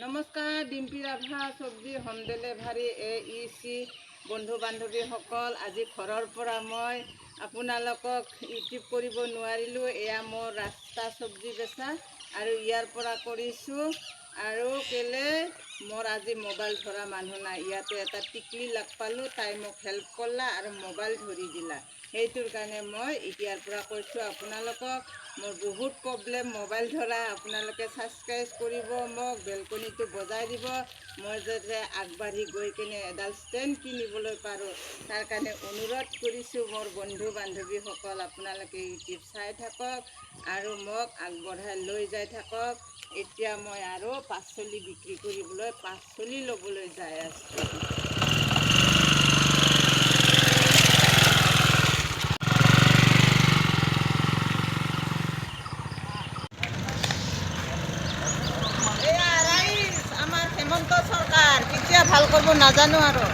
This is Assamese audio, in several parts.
নমস্কাৰ, ডিম্পী ৰাভা চব্জি হোম ডেলিভাৰী AEC বন্ধু বান্ধৱীসকল। আজি ঘৰৰ পৰা মই আপোনালোকক ইউটিউব কৰিব নোৱাৰিলোঁ। এয়া মোৰ ৰাস্তা চব্জি বেচা আৰু ইয়াৰ পৰা কৰিছোঁ। আৰু কেলে মোৰ আজি মোবাইল ধৰা মানুহ নাই। ইয়াতে এটা টিকলি লগ পালোঁ, তাই মোক হেল্প কৰিলা আৰু মোবাইল ধৰি দিলা। সেইটোৰ কাৰণে মই এতিয়াৰ পৰা কৈছোঁ আপোনালোকক, মোৰ বহুত প্ৰব্লেম মোবাইল ধৰা। আপোনালোকে ছাবস্ক্ৰাইব কৰিব, মোক বেলকনিটো বজাই দিব। মই যাতে আগবাঢ়ি গৈ কিনে এডাল ষ্টেণ্ড কিনিবলৈ পাৰোঁ, তাৰ কাৰণে অনুৰোধ কৰিছোঁ। মোৰ বন্ধু বান্ধৱীসকল, আপোনালোকে ইউটিউব চাই থাকক আৰু মোক আগবঢ়াই লৈ যাই থাকক। এতিয়া মই আৰু পাচলি বিক্ৰী কৰিবলৈ পাচলি ল'বলৈ যাই আছোঁ। হেমন্ত চৰকাৰ কেতিয়া ভাল কৰিব নাজানো। আৰু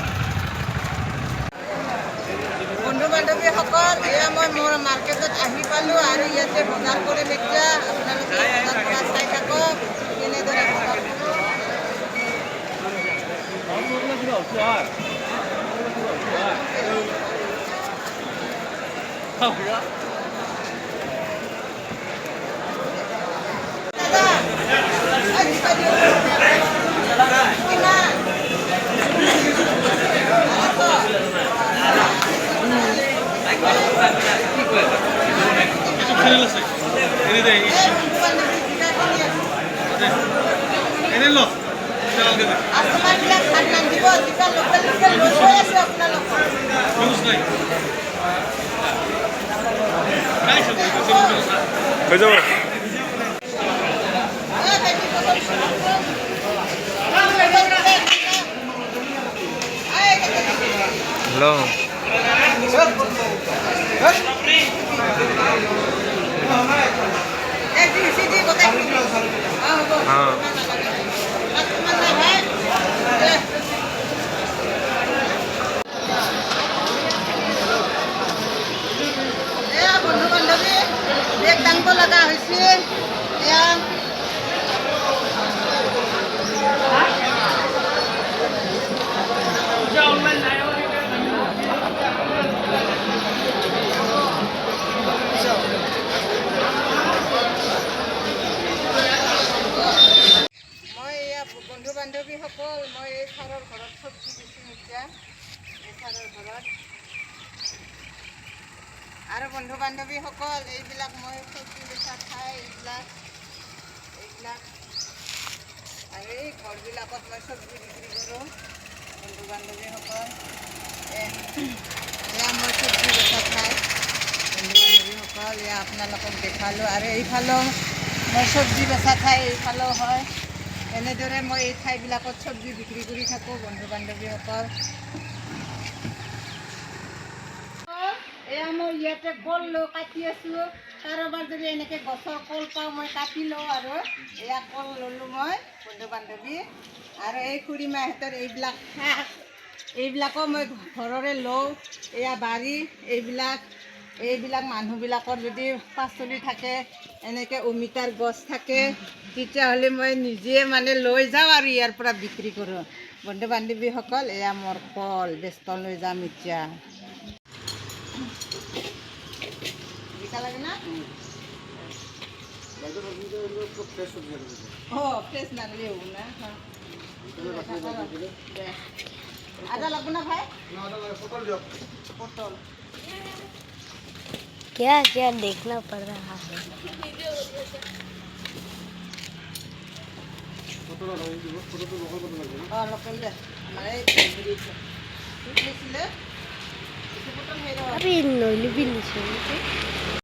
বন্ধু বান্ধৱীসকল, এয়া মই মোৰ মাৰ্কেটত আহি পালোঁ আৰু ইয়াতে বজাৰ কৰিম। এতিয়া আপোনালোকে বজাৰ কৰা চাই থাকক, কেনেদৰে বজাৰ কৰোঁ। Hello. বন্ধু বান্ধৱী বেগ দাঙিব লগা হৈছে। এয়া বন্ধু বান্ধৱীসকল, মই এই ছাৰৰ ঘৰত চব্জি দিছোঁ। এতিয়া এই ছাৰৰ ঘৰত আৰু বন্ধু বান্ধৱীসকল, এইবিলাক মই চব্জি বেচা খাই এইবিলাক আৰু এই ঘৰবিলাকত মই চব্জি বিক্ৰী কৰোঁ। বন্ধু বান্ধৱীসকল, এয়া মই চব্জি বেচা খাই বন্ধু বান্ধৱীসকল, এয়া আপোনালোকক দেখালোঁ। আৰু এইফালেও মই চব্জি বেচা ঠাই এইফালেও হয়। এনেদৰে মই এই ঠাইবিলাকত চব্জি বিক্ৰী কৰি থাকোঁ। বন্ধু বান্ধৱীসকল, এয়া মই ইয়াতে কল কাটি আছোঁ। কাৰোবাৰ যদি এনেকৈ গছৰ কল পাওঁ মই কাটি লওঁ। আৰু এয়া কল ল'লোঁ মই বন্ধু বান্ধৱী। আৰু এই খুৰীমাহঁতৰ এইবিলাক শাক, এইবিলাকো মই ঘৰৰে লওঁ। এয়া বাৰী, এইবিলাক মানুহবিলাকৰ যদি পাচলি থাকে, এনেকৈ অমিতাৰ গছ থাকে, তেতিয়াহ'লে মই নিজে লৈ যাওঁ আৰু ইয়াৰ পৰা বিক্ৰী কৰোঁ। বন্ধু বান্ধৱীসকল, এয়া মোৰ কল বেচব লৈ যাম এতিয়া। লাগে না? ফ্ৰেছ নাগলি হ'ব না। আদা লাগব না ভাই? पटल क्या क्या देखना पड़ रहा है। अभी नोली भी नहीं